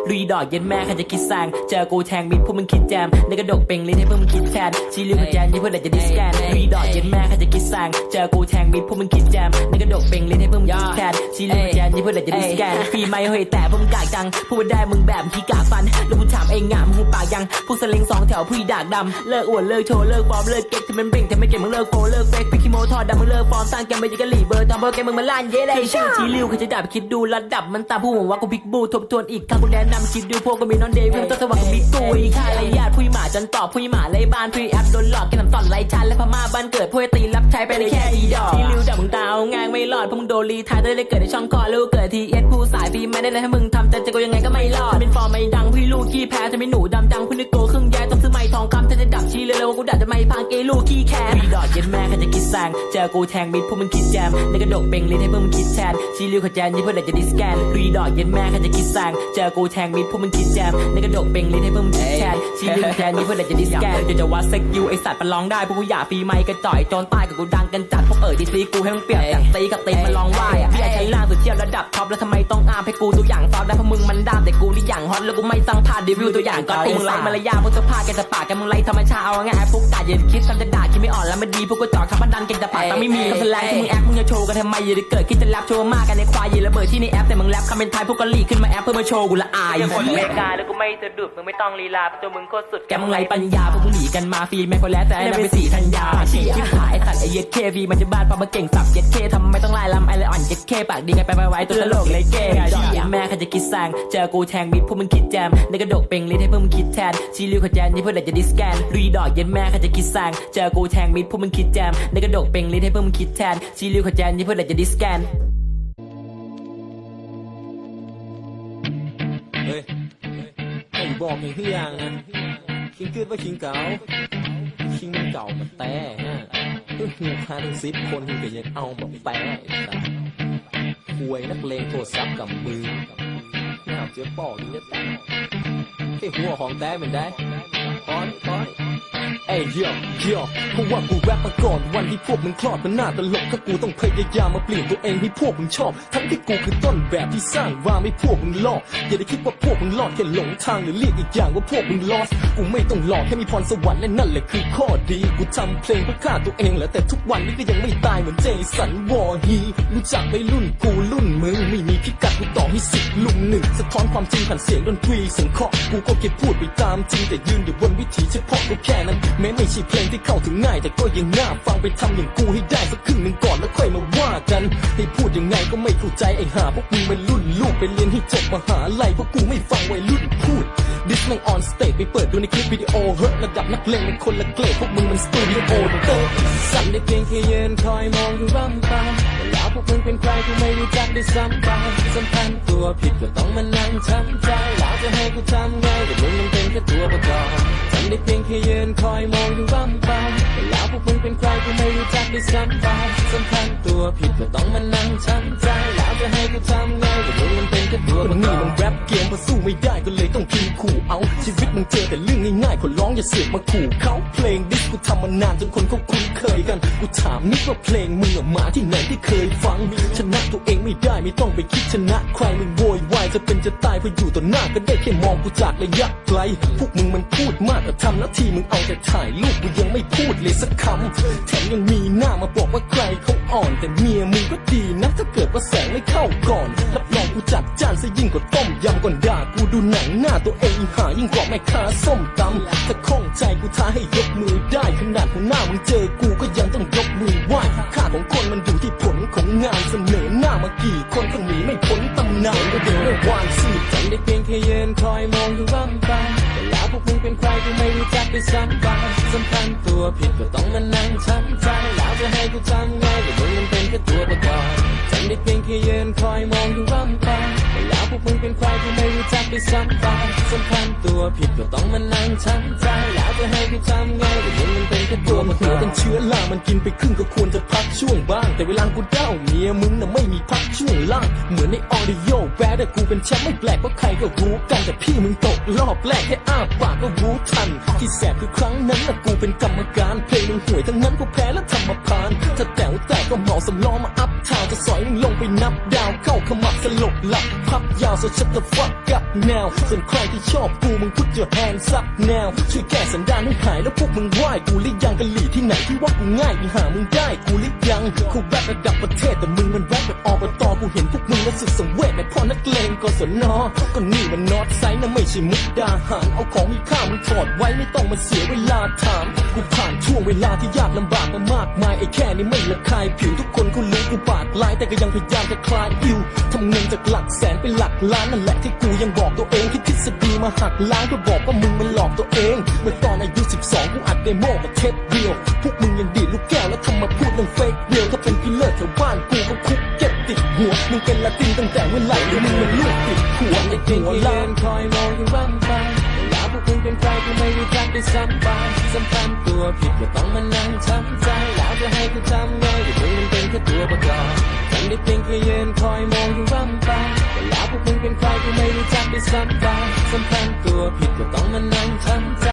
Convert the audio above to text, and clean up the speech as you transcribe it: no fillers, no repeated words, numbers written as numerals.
ลุยดอกเย็นแม่ใครจะคิดแซงเจอกูแทงมิดพวกมึงคิดแจมในกระดกเป่งลิ้นให้พวกมึงคิดแทนชี้ลิ้วกับแจนยี่เพื่อจะดิสแกนลุยดอกเย็นแม่ใครจะคิดแซงเจอกูแทงมิดพวกมึงคิดแจมในกระดกเป่งลิ้นให้พวกมึงคิดแทนชี้ลิ้วกับแจนยี่เพื่อจะดิสแกนฟรีไม่เฮ้ยแต่พวกมึงกากจังพูดได้มึงแบบขี้กากฟันแล้วกูถามเองงะมึงหูปากยังพวกสลิง2 แถวผู้ดากดำเลิกอวดเลิกโชว์เลิกฟอร์มเลิกเก๊กที่มันเบ่งแต่ไม่เก่งมึงเลิกโฟเลิกเฟกพี่คิโมทอดดำมึงเลิกฟอร์มสร้างแกมไปยังกะหลี่เบอร์ทำเบอร์แกมึงมาล้านเย่เลยชื่อชี้ลิ้วใครจะดับคิดดูระดับมันตาผู้หวังว่ากูพิกบูทบทวนอีกครั้งกูแนะนำคิดดูพวกก็มีนอนเดย์ต้องสว่างกับมีกุยค่าไรญาติผู้หมาจนตอบผู้หมาไล่บ้านผู้แอปโดนหลอกกินน้ำตอนไล่ชันและพม่าบ้านเกิดผู้ตีรับใช้ไปในแค่ดีดอกที่ริวดับมึงดาวงานไม่รอดพวกมึงโดนรีทายได้เกิดในช่องคอลูกเกิดทีเอสผู้สายฟีไม่ได้เลยให้มึงทำแต่จะกูยังไงก็ไม่รอดเป็นฟอร์มไม่ดังพี่ลูกขี้แพ้จะไม่หนูดำจังผู้นึกโกเครื่องแย่ต้องซื้อไม้ทองคำถ้าจะดับชี้เร็วๆกูดับจะไม่พังเกลูกขี้แค่มีดอกเย็นแม่ใครจะคิดแซงเจอกูแทงมิดพวกมึงคิดแจมในกระดกเป่งลิ้นให้พวกมึงคิดแทนชี้ริวขจรยี่เพื่อจะดิสแกนลุยดอกเย็นแม่ใครจะคิดแซงเจอกูแทงมิดพวกมึงคิดแจมในกระดกเป่งลิ้นให้พวกมึงคิดแทนชี้ริวขจรยี่เพื่อจะดิสแกนจะว่าเซ็กยูไอสัตว์มันร้องได้พวกกูอยากฟรีไมค์กระจ่อยโจนใต้กับกูดังกันจัดพวกดีซีกูให้มึงเปรียบอย่างตีกับตีมันร้องว่าพี่ไอ้ใช้ล่างสุดเที่ยวระดับท็อปแล้วทำไมต้องอ้ามให้กูตัวอย่างซอฟได้เพราะมึงมันด้ามแต่กูนี่อย่างฮอตแล้วกูไม่สร้างภาพรีวิวตัวอย่างก็ตีมึงไล่มารยาทพวกเสื้อผ้าแกจะปากแกมึงไล่ธรรมชาติเอาง่ายพวกด่าอย่าคิดทำจะด่าคิดไม่อ่อนแล้วมันดีพวกกูจอดขับมันดันเก่งแต่ปากแต่ไม่มีคำแสดงที่มึงแอปมึงจะโชว์กันทำไมอย่าได้เกิดคิดจะแรปโชว์มากกันในควายอย่าระเบิดที่ในแอปแต่มึงแรปคำเป็นไทยพวกกะลีขึ้นมาแอปเพื่อมาโชว์กูละอายคนเมกาแล้วกูไม่สะดุดมึงไม่ต้องลีลาตัวมึงโคตรสุดแกมึงไล่ปัญญาพวกมึงหนีกันมาฟรีแม่คนแล้วแต่ไอ้นั่นเป็นสีธัญญาฉีกที่หายสัตว์ไอเย็ดเคฟีมันจะบ้านปะมาเก่งสับเย็ดเคทำไม่ต้องไล่ลำไอเลยอ่อนเย็ดเคปากดีกันไปไว้ตัวตลกเลยเก้ดอกแม่ใครจะคิดแซงเจอกูแทงมิดพวกมึงคิดแจมในกระดกเป่งลิ้นให้พวกมึงคิดแทนชี้ริวขจรยี่เพื่อจะดิสแกนลุยดอกเย็นแม่ใครจะคิดแซงเจอกูแทงมิดพวกมึงคิดแจมในกระดกเป่งลิ้นให้พวกมึงคิดแทนชี้ริวขจรยี่เพื่อจะดิสแกนเฮ้ยไอ้บอกไอ้พี่ยังนะคิงเกิดว่าคิงเก่าคิงมันเก่ามันแต่ฮะก็หูพาทั้ง10 คนก็ยังเอาแบบแต่หวยนักเลงโทรศัพท์กับมือน่าเจอปอกนี่จะแต่ไอ้หัวของแต่เป็นได้พอนเอ้ยเยี่ยมเพราะว่ากูแรปมาก่อนวันที่พวกมึงคลอดมันน่าตลกถ้ากูต้องพยายามมาเปลี่ยนตัวเองให้พวกมึงชอบทั้งที่กูคือต้นแบบที่สร้างว่าไม่พวกมึงหลอกอย่าได้คิดว่าพวกมึงหลอดแค่หลงทางหรือเรียกอีกอย่างว่าพวกมึงลอสกูไม่ต้องหลอกแค่มีพรสวรรค์และนั่นแหละคือข้อดีกูทำเพลงเพื่อฆ่าตัวเองแหละแต่ทุกวันนี้ก็ยังไม่ตายเหมือนเจสันวอร์ฮีรู้จักไปรุ่นกูรุ่นมึงไม่มีพิกัดกูต่อให้10 ลุม 1สะท้อนความจริงผ่านเสียงดนตรีสังเคราะห์กูก็เก็บพูดไปตามจริงแต่ยืนอยู่บนวิถีเฉพาะก็แค่นั้นแม้ไม่ใช่เพลงที่เข้าถึงง่ายแต่ก็ยังน่าฟังไปทำอย่างกูให้ได้สักครึ่งหนึ่งก่อนแล้วค่อยมาว่ากันให้พูดยังไงก็ไม่เข้าใจไอ้ห่าพวกมึงเป็นรุ่นลูกไปเรียนให้จบมหาลัยพวกกูไม่ฟังวัยรุ่นพูดดิสแม่งออนสเตจไปเปิดดูในคลิปวิดีโอเฮ้ยระดับนักเลงเป็นคนละเกรดพวกมึงมันสตูดิโอเตอร์สั่นได้เพียงแค่ยืนคอยมองดูร่ำไปแล้วพวกมึงเป็นใครกูไม่รู้จักได้ซ้ำไปสัมพันธ์ตัวผิดก็ต้องมานั่งช้ำใจแล้วจะให้กูทำไงแต่มึงมันเป็นแค่ตัวประกอบสั่นได้เพียงแค่ยืนคอยมองดูร่ำไปแล้วพวกมึงเป็นใครกูไม่รู้จักได้ซ้ำไปสัมพันธ์ตัวผิดก็ต้องมานั่งช้ำใจแล้วจะให้กูทำไงแต่มึงมันเป็นแค่ตัวประกอบมันแรปเกมพอสู้ไม่ได้ก็เลยต้องพิมพ์ขู่เอาชีวิตมึงเจอแต่เรื่องง่ายๆขอร้องอย่าเสือกมาขู่เขาเพลงดิสกูทำมานานจนคนเขาคุ้นเคยกันกูถามนิดว่าเพลงมึงมาที่ไหนที่เคยฟังชนะตัวเองไม่ได้ไม่ต้องไปคิดชนะใครมึงโวยวายจะเป็นจะตายพออยู่ต่อหน้าก็ได้แค่มองกูจากระยะไกลพวกมึงมันพูดมากแต่ทำหน้าที่มึงเอาแต่ถ่ายรูปกูยังไม่พูดเลยสักคำแถมยังมีหน้ามาบอกว่าใครเขาอ่อนแต่เมียมึงก็ดีนะถ้าเกิดว่าแสงไม่เข้าก่อนรับรองกูจัดจ้านซะยิ่งกว่าต้มยำก่อนด่ากูดูหนังหน้าตัวเองหายิ่งกว่าแม่ค้าส้มตำถ้าข้องใจกูท้าให้ยกมือได้ขนาดหัวหน้ามึงเจอกูก็ยังต้องยกมือไหว้ค่าของคนมันอยู่ที่ผลของงานเสนอหน้ามากี่คนก็หนีไม่พ้นตำนานก็เดินไม่วานสืบฉันได้เพียงแค่ยืนคอยมองดูร่ำไปแต่แล้วพวกมึงเป็นใครกูไม่รู้จักได้ซ้ำไปสัมพันธ์ตัวผิดก็ต้องมานั่งช้ำใจแล้วจะให้กูทำไงแต่มึงมันเป็นแค่ตัวประกอบฉันได้เพียงแค่ยืนคอยมองดูร่ำไปแต่แล้วพวกมึงเป็นใครกูไม่รู้จักได้ซ้ำไปสัมพันธ์ตัวผิดก็ต้องมานั่งช้ำใจแล้วจะให้กูทำไงแต่มึงมันเป็น ก็โดนหัวเป็นเชื้อรามันกินไปครึ่งก็ควรจะพักช่วงบ้างแต่เวลากูเด้าเมียมึงน่ะไม่มีพักช่วงล่างเหมือนในออดิโอแบดแต่กูเป็นแชมป์ไม่แปลกเพราะใครก็รู้กันแต่พี่มึงตกรอบแรกแค่อ้าปากก็รู้ทันที่แสบคือครั้งนั้นน่ะกูเป็นกรรมการเพลงมึงห่วยทั้งนั้นกูแพ้แล้วทำมาพานถ้าแต๋วแตกก็เหมาสำล้อมาอัพทาวจะสอยมึงลงไปนับดาวเข้าขมับสลบหลับพับยาวso shut the fuck up now ส่วนใครที่ชอบกูมึง put your hands up now ช่วยแก้สันดานให้หายแล้วพวกมึงไหว้กูหรือยังกะหลี่ที่ไหนที่ว่ากูง่ายอีหามึงได้กูหรือยังกูแรประดับประเทศแต่มึงมันแรปแบบอบตกูเห็นพวกมึงแล้วสุดสังเวชแบบพ่อนักเลงกศนก็นี่มันนอตไซน์นะไม่ใช่มุกดาหารเอาของมีค่ามึงถอดไว้ไม่ต้องมาเสียเวลาถามกูผ่านช่วงเวลาที่ยากลำบากมามากมายไอ้แค่นี้ไม่ละคายผิวทุกคนกูรู้กูปากลายแต่ก็ยังพยายามจะคลายอิวทำเงินจากหลักแสนเป็นหลักล้านนั่นแหละที่กูยังบอกตัวเองคิดทฤษฎีมาหักล้างก็บอกว่ามึงมันหลอกตัวเองเมื่อตอนอายุ12กูอัดเดโมกับเทปเดียวพวกมึงยังดีดลูกแก้วแล้วทำมาพูดเรื่องเฟกเดียวถ้าเป็นพิลเลอร์แถวบ้านกูก็คุกเก็บติดหัวมึงเป็นละตินตั้งแต่เมื่อไหร่หรือมึงมันลูกติดหัวไอ้หัวล้านคอยมองอยู่ร่ำไปแล้วพวกมึงเป็นใครกูไม่รู้จักได้ซ้ำไปสัมพันธ์ตัวผิดก็ต้องมานั่งช้ำใจแล้วจะให้กูทำไงที่มึงมันเป็นแค่ตัวประกอบฉันได้เพียงแค่ยืนคอยมองอยู่ร่ำไปแล้วพวกมึงเป็นใครกูไม่รู้จักได้ซ้ำไปสัมพันธ์ตัวผิดก็ต้องมานั่งช้ำใจ